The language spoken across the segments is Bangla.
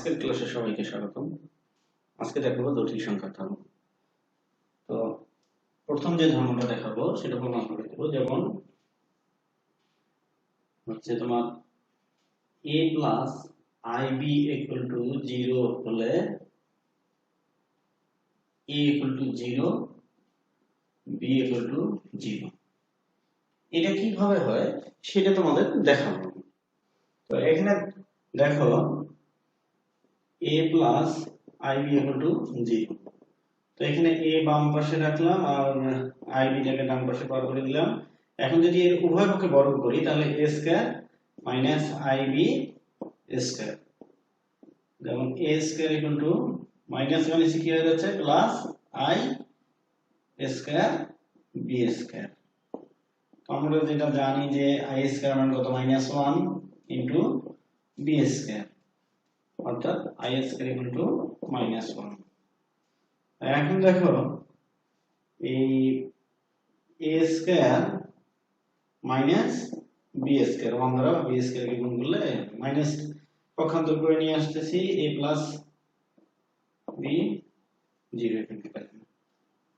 আজকের ক্লাসে সবাইকে স্বাগতম। আজকে দেখাবো জটিল সংখ্যার ধর্ম। তো প্রথম যে ধর্মটা দেখাবো সেটা প্রমাণ করে দেব। যেমন হচ্ছে তোমার a plus ib equal to 0 হলে a equal to 0 b equal to 0। এটা কিভাবে হয় সেটা তোমাদের দেখাবো। তো এখানে দেখো a plus ib equal to 0। তো এখানে a বাম পাশে রাখলাম আর ib টাকে ডান পাশে পার করে দিলাম। এখন যদি এর উভয় পক্ষে বর্গ করি তাহলে a square minus ib square, যেমন a square equal two minus মানে কি হয়ে যাচ্ছে plus i square b square. আমরা যেটা জানি যে i স্কয়ার মানে কত মাইনাস 1 ইনটু b স্কয়ার, অর্থাৎ i square equal two minus 1। এখন দেখো এই a square minus b square 1 দ্বারা b স্কয়ার কে গুণ করলে মাইনাস পক্ষান্তর করে নিয়ে আসতেছি a প্লাস b 0 এখানে পাচ্ছি।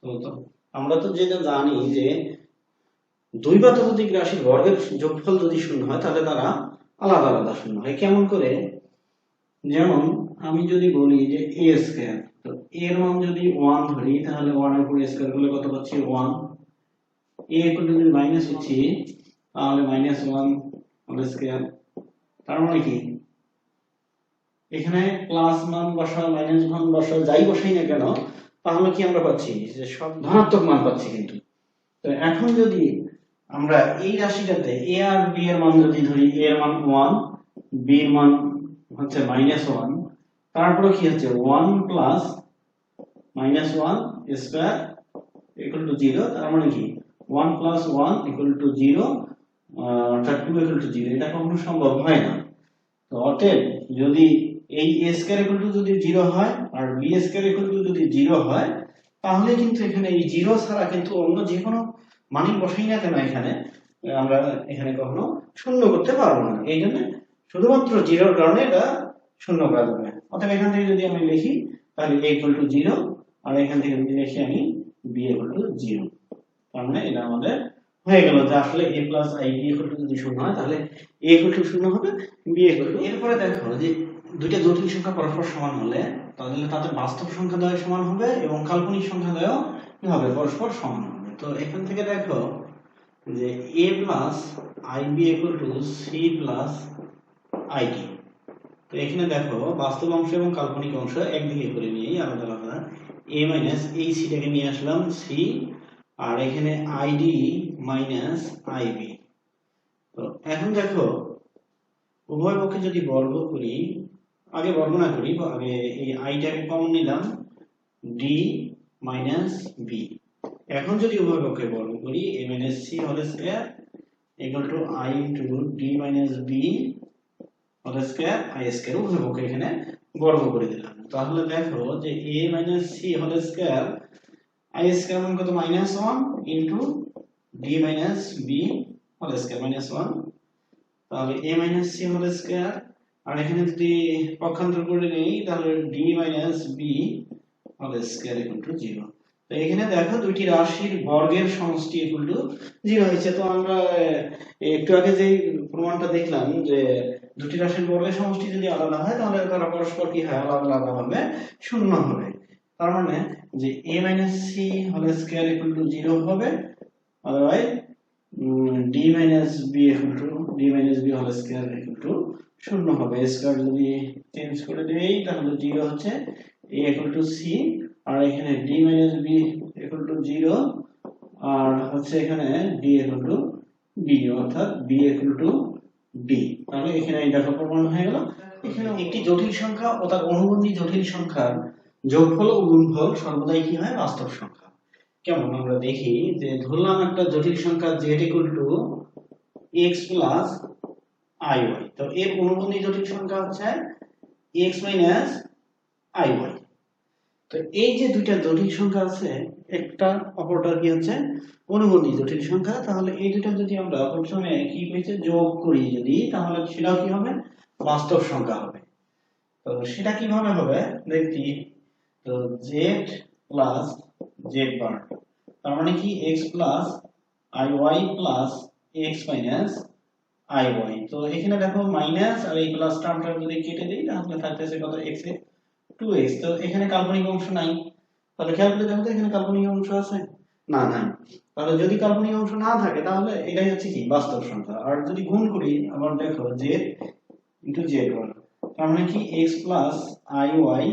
তো আমরা তো যেটা জানি যে দুই বা ততোধিক রাশির বর্গের যোগফল যদি শূন্য হয় তাহলে তারা আলাদা আলাদা শূন্য হয়। কেমন করে? যেমন আমি যদি বলি যে a স্কয়ার, তো এর মান যদি 1 ধরি তাহলে 1 এর উপর স্কয়ার করলে কত পাচ্ছি 1। a ইকুয়াল টু যদি মাইনাস হচ্ছে তাহলে মাইনাস 1 হোল স্কয়ার। তার মানে কি এখানে প্লাস মান বসা মাইনাস মান বসা যাই বসাই না কেন তাহলে কি আমরা পাচ্ছি যে সব ধনাত্মক মান পাচ্ছি। কিন্তু তো এখন যদি আমরা এই রাশিটাতে a আর b এর মান যদি ধরি, a এর মান 1 b এর মান হচ্ছে -1, তারপরে কি হচ্ছে 1 প্লাস -1 স্কয়ার ইকুয়াল টু 0। তার মানে কি 1 প্লাস 1 ইকুয়াল টু 0, অর্থাৎ 2 ইকুয়াল টু 0। এটা কখনো সম্ভব হয় না। তো অতএব যদি এই a স্কয়ার ইকুয়াল টু যদি 0 হয় আর b স্কয়ার ইকুয়াল টু যদি 0 হয় তাহলে কিন্তু এখানে এই 0 ছাড়া কিন্তু অন্য যে কোনো মানই বসাই না কেন এখানে আমরা এখানে কখনো শূন্য করতে পারবো না। এই জন্য শুধুমাত্র 0 এর কারণে এটা শূন্য করা যাবে। অতএব এখান থেকে যদি আমি লিখি তাহলে a ইকুয়াল টু 0 আর এখান থেকে যদি লিখি আমি b ইকুয়াল টু 0। তার মানে এটা আমাদের হয়ে গেল যে আসলে a plus ib equal to যদি শূন্য হয় তাহলে a ইকুয়াল টু শূন্য হবে, b ইকুয়াল টু। এরপরে দেখো যে দুইটা জটিল সংখ্যা পরস্পর সমান হলে তাহলে তাদের বাস্তব সংখ্যা দ্বয় সমান হবে এবং কাল্পনিক সংখ্যা দ্বয় কি হবে পরস্পর সমান হবে। তো এখান থেকে দেখো যে a plus ib equal to c plus id। তো এখানে দেখো বাস্তব অংশ এবং কাল্পনিক অংশ একদিকে করে নিয়েই আলাদা আলাদা a মাইনাস এই c টাকে নিয়ে আসলাম c আর এখানে id মাইনাস ib। তো এখন দেখো উভয় পক্ষে যদি বর্গ করি, আগে বর্গ না করি আগে এই i টাকে কমন নিলাম d মাইনাস b। এখন যদি উভয় পক্ষে বর্গ করি a minus c whole square equal to i into d minus b whole square i square. উভয় পক্ষে এখানে বর্গ করে দিলাম। তাহলে দেখো যে a minus c whole square i square মান কত -1 into d minus b whole square -1। তাহলে a minus c whole square আর এখানে যদি পক্ষান্তর করে নেই তাহলে d minus b whole square equal to 0। তো এখানে দেখো দুইটি রাশির বর্গের সমষ্টি ইকুয়াল টু 0 হয়েছে। তো আমরা একটু আগে যে প্রমাণটা দেখলাম যে দুটি রাশির বর্গের সমষ্টি যদি আলাদা হয় তাহলে তারা পরস্পর কি হয় আলাদা আলাদা হবে শূন্য হবে। তার মানে যে a minus c whole square equal to 0 হবে, অথবা d minus b equal to d minus b whole square equal to 0 হবে। স্কয়ার যদি চেঞ্জ করে দেই তাহলে 0 হচ্ছে a ইকুয়াল টু c আর এখানে d minus b equal to 0 আর হচ্ছে এখানে d ইকুয়াল টু b, অর্থাৎ b ইকুয়াল টু d। তাহলে এখানে এই দেখো প্রমাণ হয়ে গেল। এখানে একটি জটিল সংখ্যা ও তার অনুবন্ধী জটিল সংখ্যার যোগফল ও গুণফল সর্বদাই কি হয় বাস্তব সংখ্যা। কেমন আমরা দেখি যে ধরলাম একটা জটিল সংখ্যা z equal to x plus iy। তো এর অনুবন্ধী জটিল সংখ্যা হচ্ছে x মাইনাস iy। তো এই যে দুইটা জটিল সংখ্যা আছে একটা অপরটার কি হচ্ছে অনুবন্ধী জটিল সংখ্যা। তাহলে এই দুটো যদি আমরা প্রথমে কি হয়েছে যোগ করি যদি, তাহলে সেটাও কি হবে বাস্তব সংখ্যা হবে। তো সেটা কিভাবে হবে দেখি। তো z প্লাস z বার, তার মানে কি x plus iy plus x minus iy। তো এখানে দেখো মাইনাস আর এই প্লাস টার্মটা যদি কেটে দেই তাহলে থাকতেছে কত x এ 2x। তো এখানে কাল্পনিক অংশ নাই, তাহলে খেয়াল করে দেখো তো এখানে কাল্পনিক অংশ আছে না? নাই। তাহলে যদি কাল্পনিক অংশ না থাকে তাহলে এটাই হচ্ছে কি বাস্তব সংখ্যা। আর যদি গুণ করি আবার দেখো z ইনটু z1, তার মানে কি x plus iy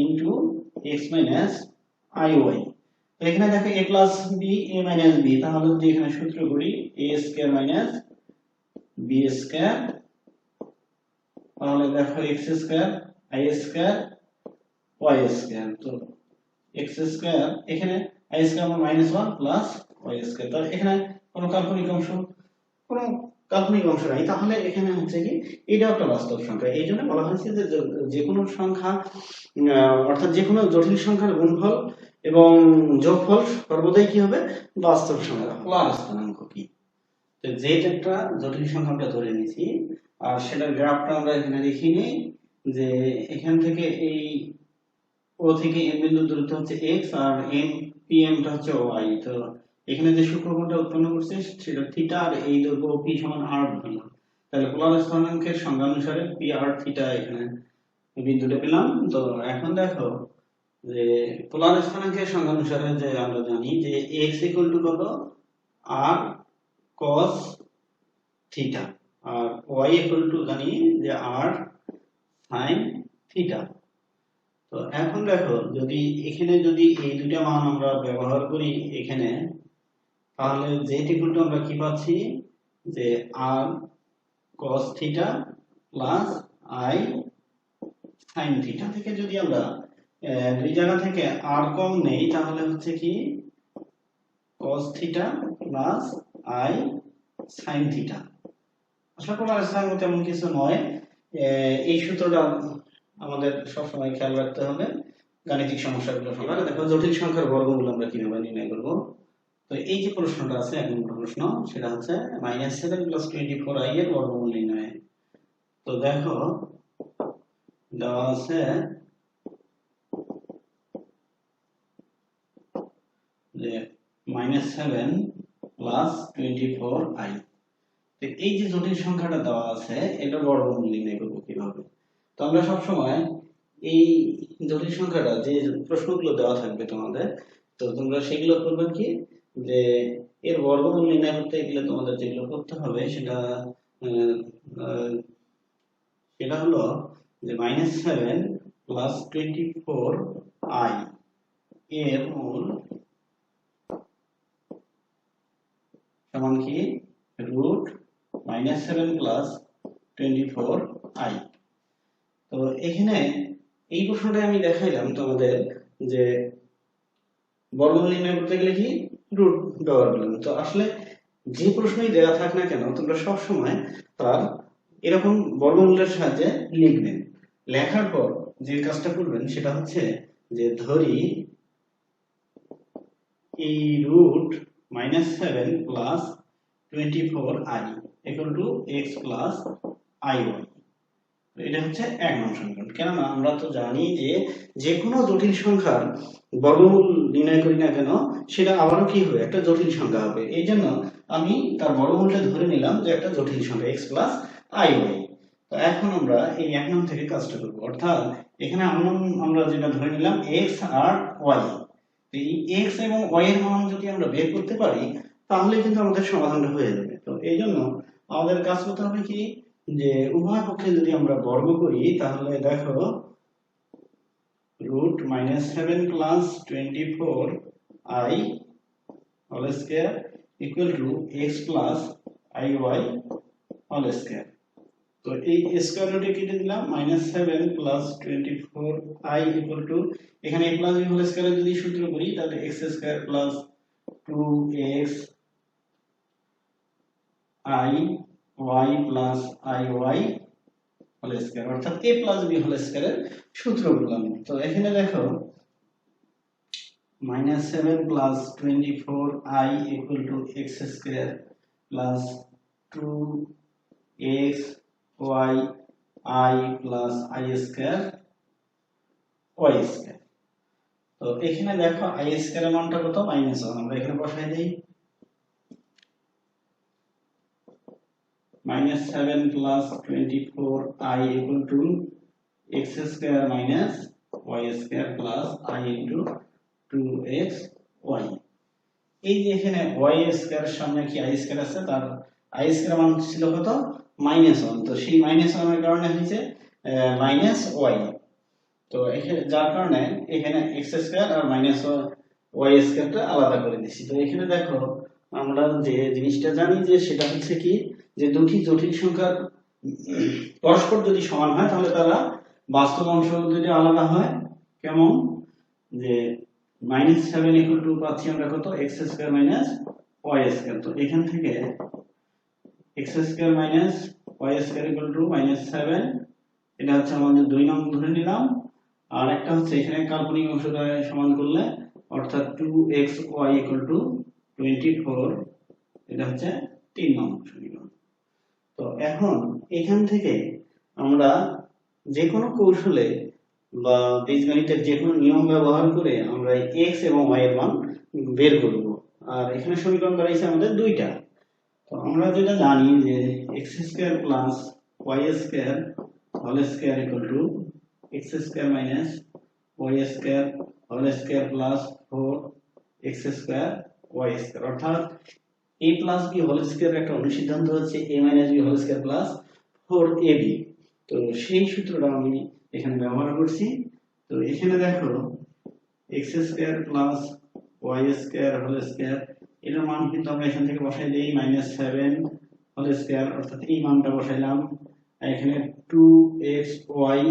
into x minus iy। তো এখানে দেখো a plus b a minus b, তাহলে যদি এখানে সূত্র করি a square minus b square, তাহলে দেখো x square i square y square. তো x স্কয়ার এখানে i square minus 1 plus y square, তাহলে এখানে কোনো কাল্পনিক অংশ নাই, তাহলে এখানে হচ্ছে কি এটা একটা বাস্তব সংখ্যা। এই জন্য বলা হয়েছে যে যে কোনো সংখ্যা অর্থাৎ যে কোনো জটিল সংখ্যার গুণফল এবং যোগফল সর্বদাই কি হবে বাস্তব সংখ্যা। পোলার স্থানাঙ্ক কি? তো z একটা জটিল সংখ্যা আমরা ধরে নিয়েছি, আর সেটার গ্রাফটা আমরা এখানে দেখিয়ে নিই যে এখান থেকে এই ও থেকে m বিন্দু দূরত্ব হচ্ছে x আর m pm টা হচ্ছে y। তো এখানে যে সূক্ষ্মকোণটা উৎপন্ন করছে সেটা থিটা, আর এই দৈর্ঘ্য p সমান r ধরলাম। তাহলে পোলার স্থানাঙ্কের সংজ্ঞা অনুসারে p r থিটা এখানে বিন্দুটা পেলাম। তো এখন দেখো যে পোলার স্থানাঙ্কের সংজ্ঞা অনুসারে যে আমরা জানি যে x ইকুয়াল টু কত r cos থিটা, আর y ইকুয়াল টু জানি যে r sin থিটা। তো এখন দেখো যদি এখানে যদি এই দুইটা মান আমরা ব্যবহার করি এখানে, তাহলে z ইকুয়াল টু আমরা কি পাচ্ছি যে r cos theta plus i sin theta. থেকে যদি আমরা দুই জায়গা থেকে r কম নেই তাহলে হচ্ছে কি cos theta plus i sin theta. আশা করি আর তেমন কিছু নয়। এই সূত্রটা আমাদের সবসময় খেয়াল রাখতে হবে গাণিতিক সমস্যাগুলো। এবারে দেখো জটিল সংখ্যার বর্গমূল আমরা কিভাবে নির্ণয় করব। তো এই যে প্রশ্নটা আছে এক নম্বর প্রশ্ন, সেটা হচ্ছে -7 + 24i এর বর্গমূল নির্ণয়। তো দেখো দেওয়া আছে যে -7 + 24i। তো এই যে জটিল সংখ্যাটা দেওয়া আছে এটা বর্গমূল নির্ণয় করব কিভাবে। তো আমরা সব সময় এই জটিল সংখ্যাটা যে প্রশ্নগুলো দেওয়া থাকবে তোমাদের, তো তোমরা সেগুলো করবে কি যে এর বর্গমূল নির্ণয় করতে গেলে তোমাদের যেগুলো করতে হবে সেটা হলো যে -7 + 24i এর মূল সমান কি √-7 + 24i। তো এখানে এই প্রশ্নটা আমি দেখাইলাম তোমাদের যে বর্গমূল নির্ণয় করতে গেলে কি রুট ব্যবহার করলাম। তো আসলে যে প্রশ্নই দেওয়া থাক না কেন তোমরা সব সময় তার এরকম বর্গমূলের সাহায্যে লিখবেন। লেখার পর যে কাজটা করবেন সেটা হচ্ছে যে ধরি এই √-7 + 24i = x + iy। এটা হচ্ছে এক নং সমীকরণ। কেননা আমরা তো জানি যে যে কোনো জটিল সংখ্যার বর্গমূল নির্ণয় করি না কেন সেটা আবারও কি হবে একটা জটিল সংখ্যা হবে। এই জন্য আমি তার বর্গমূলটা ধরে নিলাম যে একটা জটিল সংখ্যা x + iy। তো এখন আমরা এই এক নং থেকে কাজটা করব, অর্থাৎ এখানে আমরা যেটা ধরে নিলাম x আর y। এই x এবং y এর মান যদি আমরা বের করতে পারি তাহলে কিন্তু আমাদের সমাধানটা হয়ে যাবে। তো এই জন্য আমাদের কাজ করতে হবে কি যে উভয় পক্ষে যদি আমরা বর্গ করি তাহলে দেখো √-7 + 24i whole square = x + iy whole square. তো এই স্কয়ার রুটে কেটে দিলাম -7 + 24i এখানে a + b হোল স্কয়ারের যদি সূত্র করি তাহলে x² + 2x i y + iy whole square, অর্থাৎ a + b হোল স্কয়ারের সূত্র বললাম। তো এখানে দেখো -7 + 24i = x² + 2x y i plus i square y square. তো এখানে দেখো আই স্কয়ারের মানটা কত -1, আমরা এখানে বসাই দেই -7 plus 24i equal to x square minus y square plus i into 2xy। এই যে এখানে y স্কয়ারের সামনে কি i স্কয়ার আছে, তার i স্কয়ার মান ছিল কত -1, তো সেই -1 এর কারণে হয়েছে -y। তো এখানে যার কারণে এখানে x স্কয়ার আর y স্কয়ারটা আলাদা করে দিছি। তো এখানে দেখো আমরা যে জিনিসটা জানি যে সেটা হচ্ছে কি, যে দুটি জটিল সংখ্যার পরস্পর যদি সমান হয় তাহলে তারা বাস্তব অংশ যদি আলাদা হয়। কেমন, যে -7 ইকুয়াল টু পাচ্ছি আমরা কত x square minus y square. তো এখান থেকে x square minus y square equal two -7, এটা হচ্ছে আমাদের 2 নং ধরে নিলাম। আর একটা হচ্ছে এখানে কাল্পনিক অংশটা সমান করলে অর্থাৎ 2xy ইকুয়াল টু 24, এটা হচ্ছে 3 নং সমীকরণ। তো এখন এখান থেকে আমরা যে কোনো কৌশলে বা বীজগণিতের যে কোনো নিয়ম ব্যবহার করে আমরা x এবং y এর মান বের করব। আর এখানে সমীকরণ দাঁড়াইছে আমাদের দুইটা। তো আমরা যেটা জানি যে x square plus y square whole square equal to x square minus y square whole square plus 4x square y square. অর্থাৎ a plus b whole square একটা অনুসিদ্ধান্ত হচ্ছে a minus b whole square plus 4ab। তো সেই সূত্রটা আমি এখানে ব্যবহার করছি। তো এখানে দেখো x square plus y square whole square, এর মান কিন্তু আমরা এখান থেকে বসাই দেই -7 হোল স্কয়ার, অর্থাৎ এই মানটা বসাইলাম। এখানে 2xy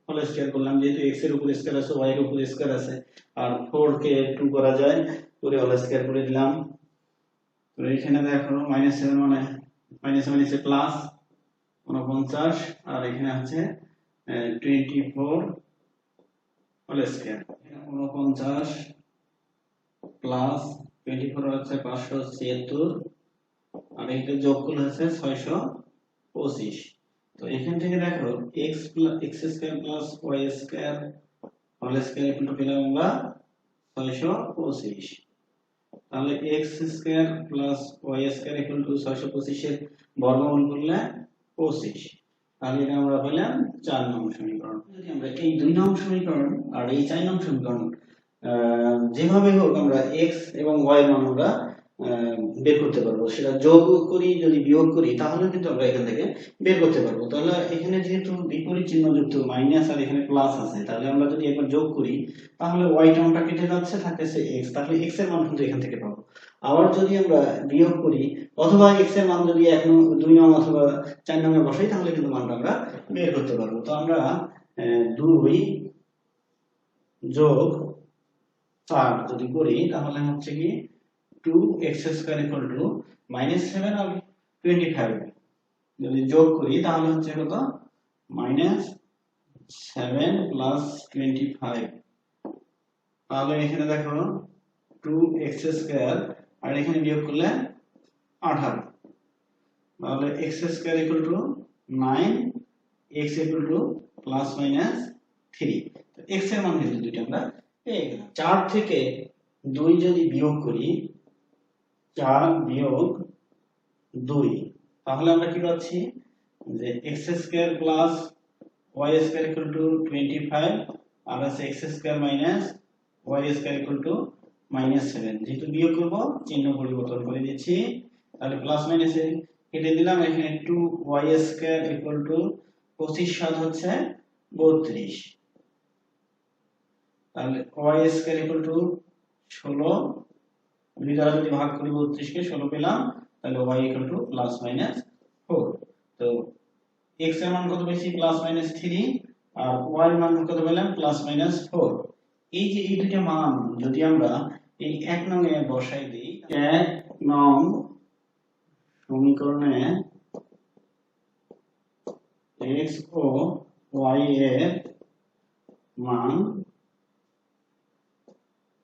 হোল স্কয়ার করলাম, যেহেতু x এর উপর স্কয়ার আছে y এর উপর স্কয়ার আছে, আর 4 কে 2 করা যায়, করে হোল স্কয়ার করে দিলাম। তো এখানে দেখো -7 মানে -7 এসে প্লাস 49, আর এখানে আছে 24 হোল স্কয়ার। 49 প্লাস 24 হচ্ছে 576, আর এটা যোগ করলে হচ্ছে 625। তো এখান থেকে দেখো x square plus y square whole square equal to পেলাম আমরা 625। তাহলে x square plus y square equal to 625 এর বর্গমূল করলে 25। তাহলে এটা আমরা পেলাম 4 নং সমীকরণ। যদি আমরা এই 2 নং সমীকরণ আর এই 4 নং সমীকরণ যেভাবে হোক আমরা x এবং y এর মান আমরা বের করতে পারবো, সেটা যোগ করি যদি বিয়োগ করি তাহলে কিন্তু আমরা এখান থেকে বের করতে পারবো। তাহলে এখানে যেহেতু বিপরীত চিহ্ন যুক্ত মাইনাস আর এখানে প্লাস আছে, তাহলে আমরা যদি একবার যোগ করি তাহলে y টার্মটা কেটে যাচ্ছে, থাকতেছে x, তাহলে x এর মান কিন্তু এখান থেকে পাবো। আবার যদি আমরা বিয়োগ করি অথবা x এর মান যদি 1 নং 2 নং অথবা 4 নং এ বসাই তাহলে কিন্তু মানটা আমরা বের করতে পারবো। তো আমরা 2 যোগ 4 যদি করি তাহলে হচ্ছে কি 2x স্কয়ার ইকুয়াল টু -7 আর 25 যদি যোগ করি তাহলে হচ্ছে কত -7 প্লাস 25। তাহলে এখানে দেখো 2x স্কয়ার আর এখানে বিয়োগ করলে 18, তাহলে x square equal two 9, x equal two plus minus 3। তো x এর মান কিন্তু দুইটা আমরা পেয়ে গেলাম। 4 থেকে 2 যদি বিয়োগ করি, 4 বিয়োগ 2, তাহলে আমরা কি পাচ্ছি যে x square plus y square equal two 25, আর আছে x square minus y square equal two -7। যেহেতু বিয়োগ করব চিহ্ন পরিবর্তন করে দিচ্ছি, তাহলে প্লাস মাইনাসে কেটে দিলাম। এখানে 2y স্কয়ার ইকুয়াল টু 25 7 হচ্ছে 32, তাহলে y স্কয়ার ইকুয়াল টু 16, 2 দ্বারা যদি ভাগ করি 32 কে 16 পেলাম, তাহলে y equal two plus minus 4। তো x এর মান কত পেয়েছি প্লাস মাইনাস 3, আর y এর মান কত পেলাম প্লাস মাইনাস 4। এই যে এই দুটো মান যদি আমরা এই 1 নং এ বসাই দেই, 1 নং সমীকরণে x ও y এর মান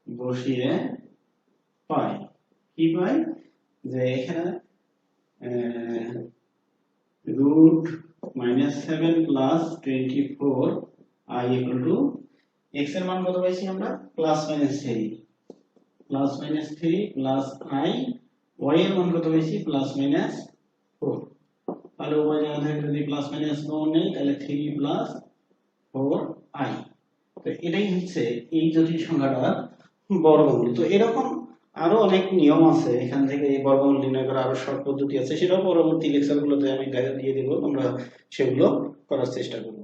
বসিয়ে পাই, কি পাই যে এখানে root -7 plus 24 i equal to x এর মান কত পাইছি আমরা +-3 প্লাস i, y এর মান কত পাইছি +-4। তাহলে উভয় জায়গা থেকে যদি প্লাস মাইনাস কমন নেই তাহলে 3 প্লাস 4i। তো এটাই হচ্ছে এই জটিল সংখ্যাটার বর্গমূল। তো এরকম আরো অনেক নিয়ম আছে, এখান থেকে এই বর্গমূল নির্ণয় করার আরো শর্ট পদ্ধতি আছে, সেটাও পরবর্তী লেকচারগুলোতে আমি গাইড দিয়ে দেব, আমরা সেগুলো করার চেষ্টা করব।